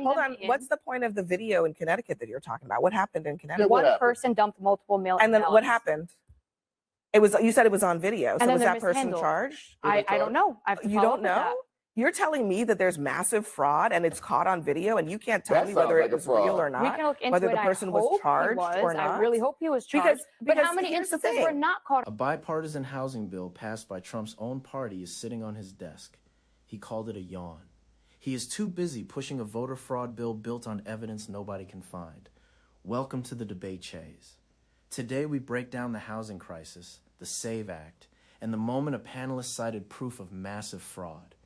hold on. What's the point of the video in Connecticut that you're talking about? What happened in Connecticut? One person dumped multiple mail. And then what happened? It was, you said it was on video. So was that person charged? I don't know. You don't know? You're telling me that there's massive fraud and it's caught on video and you can't tell me whether it was real or not? We can look into whether it. the person was charged or not? I really hope he was charged. But how many instances were not caught? A bipartisan housing bill passed by Trump's own party is sitting on his desk. He called it a yawn. He is too busy pushing a voter fraud bill built on evidence nobody can find. Welcome to the debate chase. Today we break down the housing crisis, the SAVE Act, and the moment a panelist cited proof of massive fraud,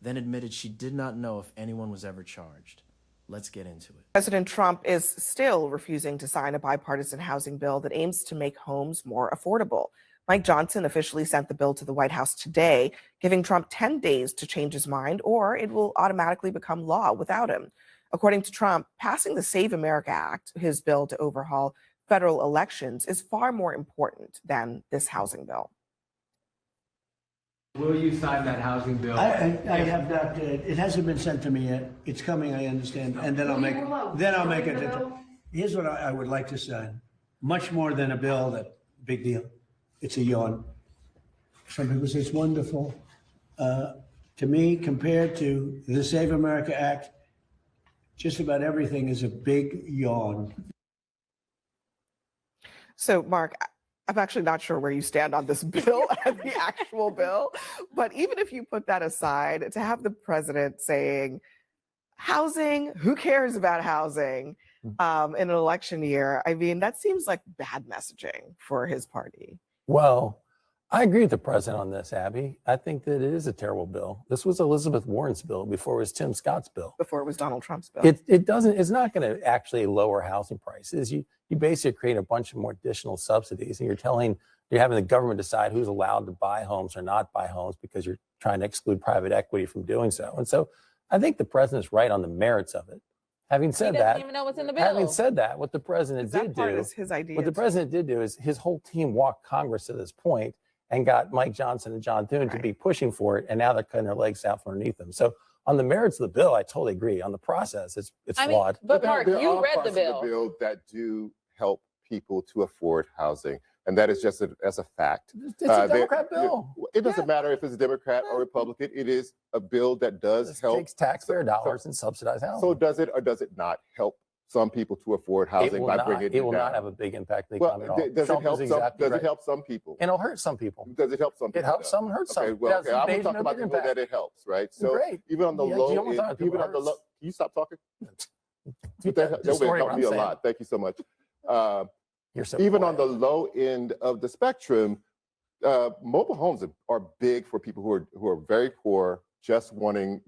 then admitted she did not know if anyone was ever charged. Let's get into it. President Trump is still refusing to sign a bipartisan housing bill that aims to make homes more affordable. Mike Johnson officially sent the bill to the White House today, giving Trump 10 days to change his mind, or it will automatically become law without him. According to Trump, passing the Save America Act, his bill to overhaul federal elections, is far more important than this housing bill. Will you sign that housing bill? I have not. It hasn't been sent to me yet. It's coming, I understand, and then I'll make it. Here's what I would like to sign: much more than a bill. That big deal. It's a yawn. Some people say it's wonderful. To me, compared to the Save America Act, just about everything is a big yawn. So, Mark, I'm actually not sure where you stand on this bill and the actual bill, but even if you put that aside, to have the president saying, housing, who cares about housing in an election year? I mean, that seems like bad messaging for his party. Well, I agree with the president on this, Abby. I think that it is a terrible bill. This was Elizabeth Warren's bill before it was Tim Scott's bill. Before it was Donald Trump's bill. It's not going to actually lower housing prices. You basically create a bunch of more additional subsidies, and you're having the government decide who's allowed to buy homes or not buy homes because you're trying to exclude private equity from doing so. And so I think the president's right on the merits of it. Having said that, even know what's in the bill. Having said that, what the president did do is his whole team walked Congress to this point and got Mike Johnson and John Thune to be pushing for it, and now they're cutting their legs out from underneath them. So on the merits of the bill, I totally agree. On the process, it's flawed. But Mark, you read the bill. That do help people to afford housing, and that is just as a fact. It's a Democrat bill. It doesn't matter if it's a Democrat or Republican. It is a bill that does help. Takes taxpayer dollars and subsidize housing. So does it or does it not help some people to afford housing by bringing it down? It will not have a big impact on the economy at all. Does it help some people? And it'll hurt some people. Does it help some people? It helps some and hurts some. Okay, well, okay. I'm going to talk about the people that it helps, right? So even on the low end, can you stop talking? That would help me a lot. Thank you so much. Even on the low end of the spectrum, mobile homes are big for people who are very poor, just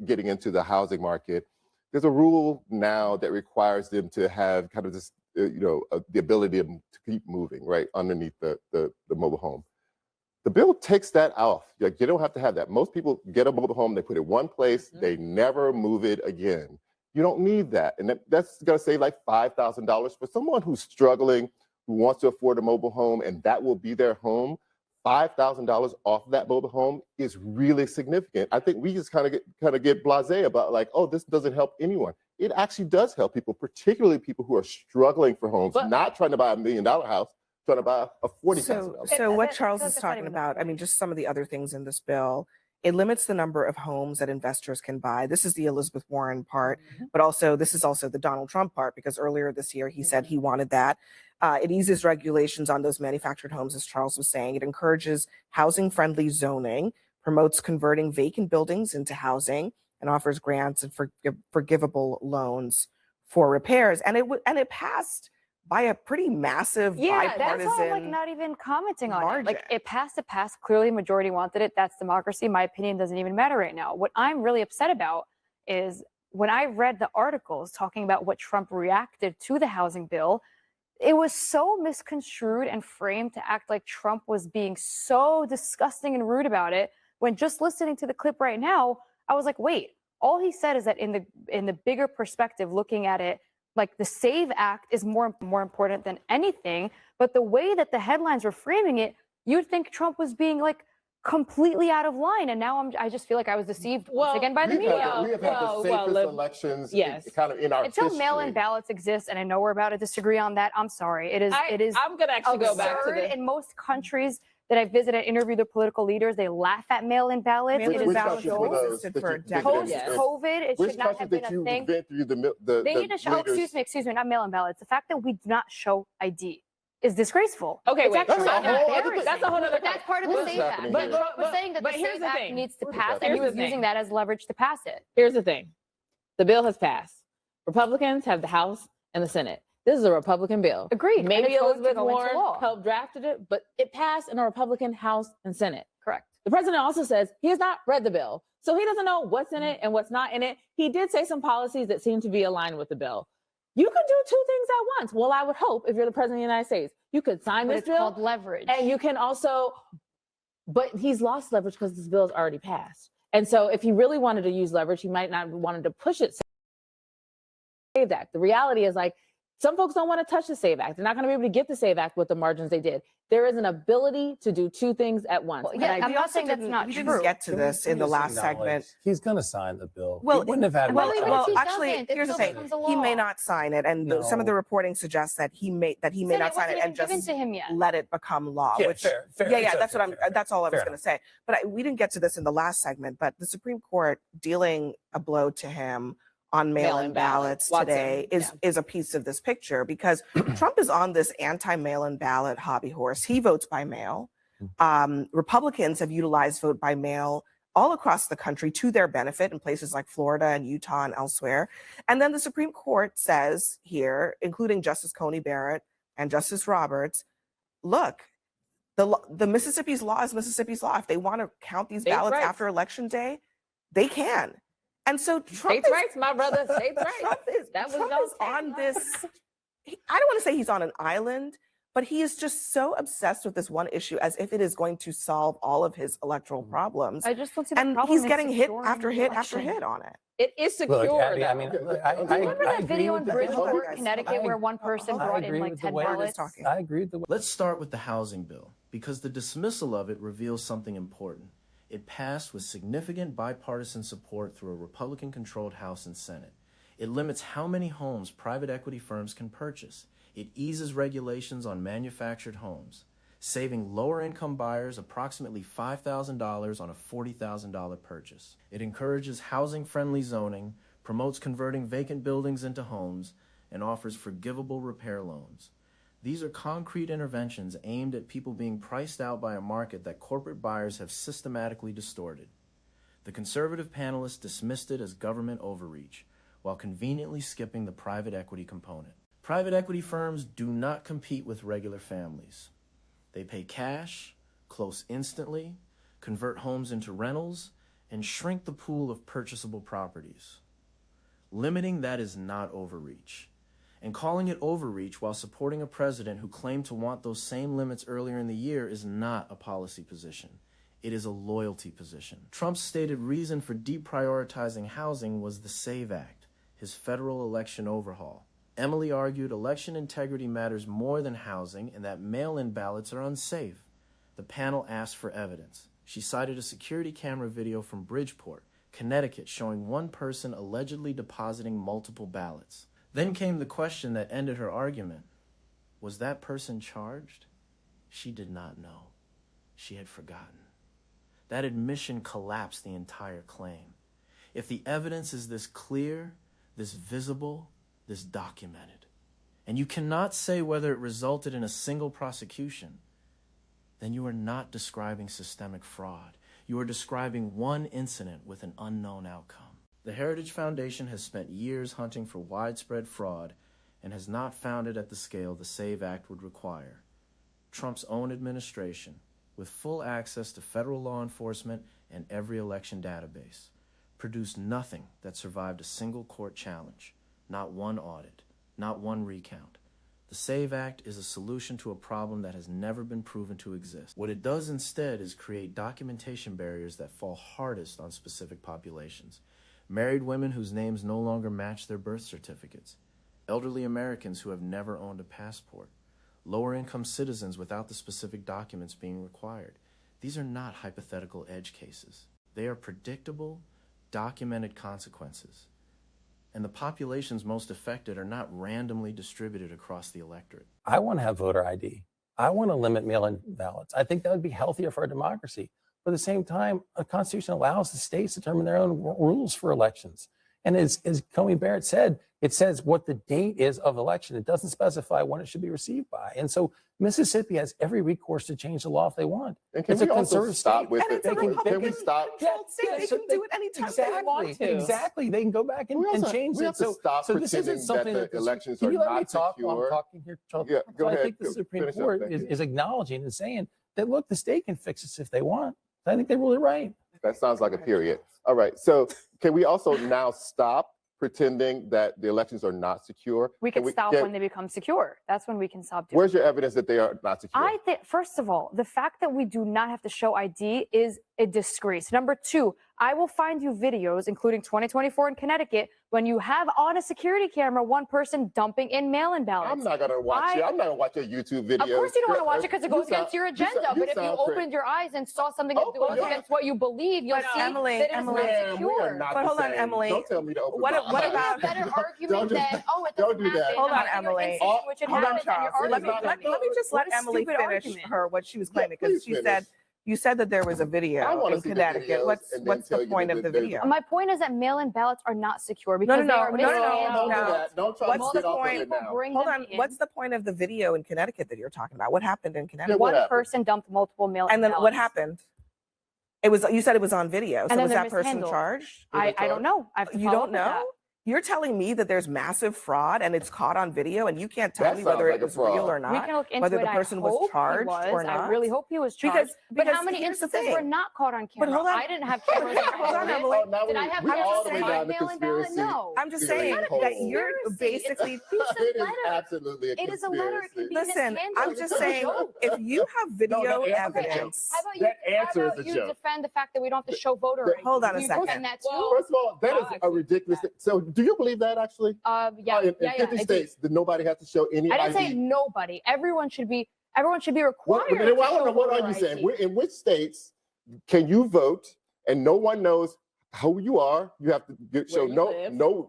getting into the housing market. There's a rule now that requires them to have kind of this, the ability to keep moving right underneath the mobile home. The bill takes that off. Like, you don't have to have that. Most people get a mobile home, they put it one place, they never move it again. You don't need that. And that's going to save like $5,000 for someone who's struggling, who wants to afford a mobile home, and that will be their home. $5,000 off that mobile home is really significant. I think we just kind of get blasé about like, oh, this doesn't help anyone. It actually does help people, particularly people who are struggling for homes, not trying to buy $1 million house, trying to buy a $40,000. So what Charles is talking about, I mean, just some of the other things in this bill, it limits the number of homes that investors can buy. This is the Elizabeth Warren part, but also this is also the Donald Trump part, because earlier this year he said he wanted that. It eases regulations on those manufactured homes, as Charles was saying. It encourages housing-friendly zoning, promotes converting vacant buildings into housing, and offers grants and forgivable loans for repairs. And it passed by a pretty massive bipartisan that's all, like, not even commenting on margin. it. Like, it passed the pass. Clearly, the majority wanted it. That's democracy. My opinion doesn't even matter right now. What I'm really upset about is when I read the articles talking about what Trump reacted to the housing bill, it was so misconstrued and framed to act like Trump was being so disgusting and rude about it, when just listening to the clip right now, I was like, wait, all he said is that in the bigger perspective, looking at it, like the SAVE Act is more important than anything. But the way that the headlines were framing it, you'd think Trump was being like completely out of line. And now I just feel like I was deceived once again by the media. We have had the safest elections kind of in our Until history. mail-in ballots exist, and I know we're about to disagree on that. I'm sorry. It is I'm going to actually go back to in most countries that I visit and interview the political leaders, they laugh at mail-in ballots. Mail-in ballots have existed for decades. Post-COVID, it should not have been a thing. They need to show, excuse me, not mail-in ballots. The fact that we do not show ID is disgraceful. Okay, it's wait. actually embarrassing. That's a whole other. That's part of the SAFE Act. But we're saying that the SAFE Act needs to pass, and he was using that as leverage to pass it. Here's the thing. The bill has passed. Republicans have the House and the Senate. This is a Republican bill. Agreed. Maybe Elizabeth Warren helped drafted it, but it passed in a Republican House and Senate. Correct. The president also says he has not read the bill, so he doesn't know what's in it and what's not in it. He did say some policies that seem to be aligned with the bill. You could do two things at once. Well, I would hope if you're the president of the United States, you could sign this bill. It's called leverage. And you can also, but he's lost leverage because this bill is already passed. And so if he really wanted to use leverage, he might not have wanted to push it. SAVE Act. The reality is like, some folks don't want to touch the SAVE Act. They're not going to be able to get the SAVE Act with the margins they did. There is an ability to do two things at once. Well, yeah, I'm not saying that's not we true. didn't get to this in the last segment. He's going to sign the bill. Well, he wouldn't have had well, much time. well actually, here's the thing. He may not sign it, and some of the reporting suggests that he may not sign it and just let it become law. Yeah, which, fair, yeah, that's what that's all I was Fair going to say. But we didn't get to this in the last segment. But the Supreme Court dealing a blow to him on mail-in ballots today is a piece of this picture, because Trump is on this anti-mail-in ballot hobby horse. He votes by mail. Republicans have utilized vote by mail all across the country to their benefit in places like Florida and Utah and elsewhere. And then the Supreme Court says here, including Justice Coney Barrett and Justice Roberts, look, the Mississippi's law is Mississippi's law. If they want to count these ballots after Election Day, they can. And so Trump states' rights, my brother, states' rights. Trump is on this, I don't want to say he's on an island, but he is just so obsessed with this one issue as if it is going to solve all of his electoral problems. I just don't see the and problem. he's getting hit after hit after hit on it. It is secure. Look, Abby, I mean, remember that video in Bridgeport, Connecticut, where one person brought in like 10 ballots? I agree with the way. Let's start with the housing bill, because the dismissal of it reveals something important. It passed with significant bipartisan support through a Republican-controlled House and Senate. It limits how many homes private equity firms can purchase. It eases regulations on manufactured homes, saving lower-income buyers approximately $5,000 on a $40,000 purchase. It encourages housing-friendly zoning, promotes converting vacant buildings into homes, and offers forgivable repair loans. These are concrete interventions aimed at people being priced out by a market that corporate buyers have systematically distorted. The conservative panelists dismissed it as government overreach, while conveniently skipping the private equity component. Private equity firms do not compete with regular families. They pay cash, close instantly, convert homes into rentals, and shrink the pool of purchasable properties. Limiting that is not overreach. And calling it overreach while supporting a president who claimed to want those same limits earlier in the year is not a policy position. It is a loyalty position. Trump's stated reason for deprioritizing housing was the SAVE Act, his federal election overhaul. Emily argued election integrity matters more than housing and that mail-in ballots are unsafe. The panel asked for evidence. She cited a security camera video from Bridgeport, Connecticut, showing one person allegedly depositing multiple ballots. Then came the question that ended her argument. Was that person charged? She did not know. She had forgotten. That admission collapsed the entire claim. If the evidence is this clear, this visible, this documented, and you cannot say whether it resulted in a single prosecution, then you are not describing systemic fraud. You are describing one incident with an unknown outcome. The Heritage Foundation has spent years hunting for widespread fraud and has not found it at the scale the SAVE Act would require. Trump's own administration, with full access to federal law enforcement and every election database, produced nothing that survived a single court challenge, not one audit, not one recount. The SAVE Act is a solution to a problem that has never been proven to exist. What it does instead is create documentation barriers that fall hardest on specific populations. Married women whose names no longer match their birth certificates, elderly Americans who have never owned a passport, lower-income citizens without the specific documents being required, These are not hypothetical edge cases. They are predictable, documented consequences. And the populations most affected are not randomly distributed across the electorate. I want to have voter ID. I want to limit mail-in ballots. I think that would be healthier for our democracy. But at the same time, a constitution allows the states to determine their own rules for elections. And as Comey Barrett said, it says what the date is of election. It doesn't specify when it should be received by. And so Mississippi has every recourse to change the law if they want. And can it's we a also conservative stop state. with And it? it's a Can we Republican stop? controlled state. They can do it anytime they want to. Exactly. They can go back and change we it. have to stop so this isn't pretending something that the elections can are you let me not talk while secure? I'm talking here, Charles? Yeah, go So I ahead. think the Supreme Finish up. Court Thank you. is acknowledging and saying that, look, the state can fix this if they want. I think they're really right. That sounds like a period. All right. So can we also now stop pretending that the elections are not secure? We Can can stop when they become secure. That's when we can stop doing Where's your evidence that they are not secure? I think, first of all, the fact that we do not have to show ID is a disgrace. Number two, I will find you videos, including 2024 in Connecticut, when you have on a security camera one person dumping in mail-in ballots. I'm not gonna watch it. I'm not gonna watch your YouTube video. Of course you don't want to watch it because it goes against your agenda. But if you opened your eyes and saw something that goes against what you believe, you'll see Emily, that it's Emily, not secure. But hold on, Emily. Don't tell me to open What my about- eyes. Better argument than, oh, it don't doesn't do that. happen. Hold on, I'm in your Emily. instance in which it Hold on, happens, and you're Charles. Let me arguing. just let What a Emily stupid finish argument. what she was claiming, because please she finish. you said that there was a I video wanna in see the Connecticut. videos What's and then tell the you point that of the there's- video? My point is that mail-in ballots are not secure because they are no, mishandled. Don't do that. Don't try What's to the get off of point? it now. Hold on. What's the point of the video in Connecticut that you're talking about? What happened in Connecticut? what One happened? person dumped multiple mail-in And then ballots. what happened? You said it was on video. So And then was they're that person mishandled. charged? I don't know. I have to You follow don't up with that. know? You're telling me that there's massive fraud and it's caught on video and you can't tell That me whether sounds it like a was fraud. real or We not? can look into Whether it. the person I was hope he charged or not? I really hope he was charged. Because but how many here's the instances thing. were not caught on camera? hold on. I didn't have cameras. on Hold on, my Emily. phone. Did I have we cameras all the way on my down the mail-in ballot? conspiracy. No. I'm just theory saying hole. that you're Conspiracy. It's a basically piece of It is letter. absolutely a It is a letter. It can be listen. mishandled. I'm It's just a saying joke. if you have video that answers the evidence. How about That you, answer how is about a you joke. defend the fact that we don't have to show voter ID? Hold on a You second. defend that too? First of all, that is a ridiculous thing. So do you believe that actually? Yeah, In yeah, 50 I do. states, did nobody have to show any I didn't ID? say nobody. Everyone should be required. What, to I want to show know, what voter are you saying? ID. In which states can you vote and no one knows who you are? You have to show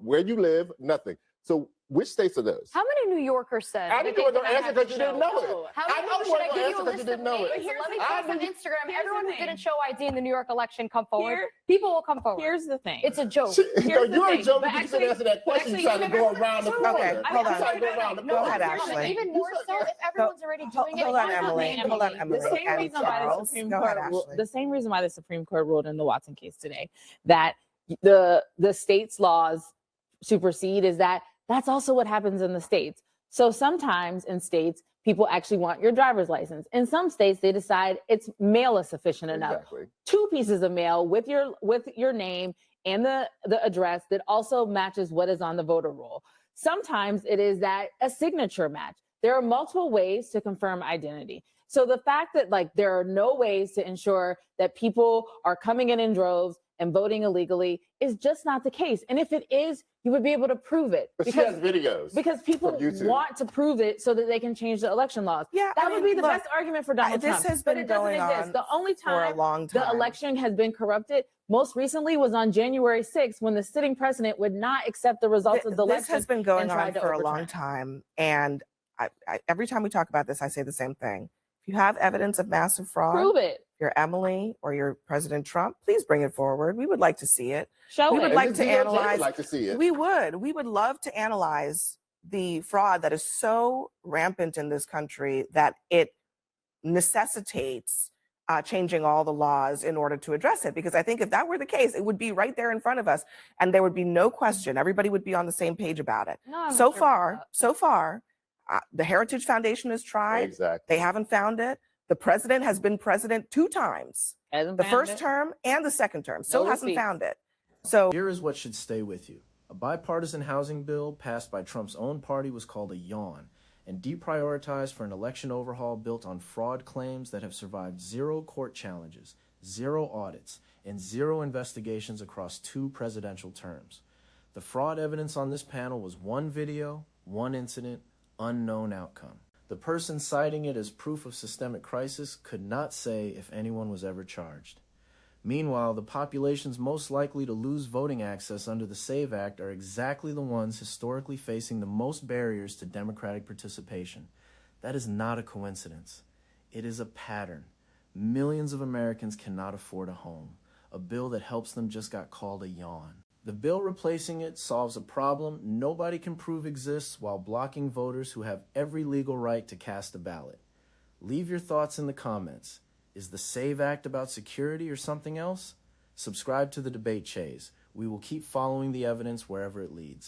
where you live, nothing. So which states are those? How many New Yorkers said? I that didn't they know did the not answer have because to you didn't show? know it. How I many know should I the give you answer a because list you didn't of know names? it. Let me I post on didn't- Instagram. Everyone who thing. didn't show ID in the New York election come forward. People will come forward. Here's the thing. It's a joke. No, Here's the you're a thing, joke but because you actually- didn't answer that question. actually, You tried to go remember- around the So, corner. okay, hold You on. tried to go around the Go corner. ahead, Seriously, Ashley. even more so if everyone's already doing it. Hold on, why not Emily. me? Hold on, Emily. The same and reason why the Charles. Supreme Go ahead, Court Ashley. the same reason why the Supreme Court ruled in the Watson case today that the state's laws supersede is that's also what happens in the states. So sometimes in states, people actually want your driver's license. In some states, they decide it's mail is sufficient enough. Exactly. 2 pieces of mail with your name and the address that also matches what is on the voter roll. Sometimes it is that a signature match. There are multiple ways to confirm identity. So the fact that there are no ways to ensure that people are coming in droves and voting illegally is just not the case. And if it is, you would be able to prove it. But she has videos. Because people from YouTube. want to prove it so that they can change the election laws. Yeah, That I would mean, be the look, best argument for Donald Trump. This has but been it doesn't going exist. on The only for a time long time. the election has been corrupted most recently was on January 6th when the sitting president would not accept the results of the election. This has been going and on tried to for a overturn long it. time. And every time we talk about this, I say the same thing. If you have evidence of massive fraud, Prove it. if you're Emily or you're President Trump, please bring it forward. We would like to see it. Show We it. would And like this to DOJ would analyze. like to see it. We would love to analyze the fraud that is so rampant in this country that it necessitates changing all the laws in order to address it. Because I think if that were the case, it would be right there in front of us and there would be no question. Everybody would be on the same page about it. No, I'm not So sure about far, the Heritage Foundation has tried. Exactly. They haven't found it. The president has been president 2 times, Hasn't the found first it. term and the second term. Still No hasn't receipts. found it. So Here is what should stay with you. A bipartisan housing bill passed by Trump's own party was called a yawn and deprioritized for an election overhaul built on fraud claims that have survived 0 court challenges, 0 audits, and 0 investigations across 2 presidential terms. The fraud evidence on this panel was 1 video, 1 incident, unknown outcome. The person citing it as proof of systemic crisis could not say if anyone was ever charged. Meanwhile, the populations most likely to lose voting access under the SAVE Act are exactly the ones historically facing the most barriers to democratic participation. That is not a coincidence. It is a pattern. Millions of Americans cannot afford a home. A bill that helps them just got called a yawn. The bill replacing it solves a problem nobody can prove exists while blocking voters who have every legal right to cast a ballot. Leave your thoughts in the comments. Is the SAVE Act about security or something else? Subscribe to the debate chase. We will keep following the evidence wherever it leads.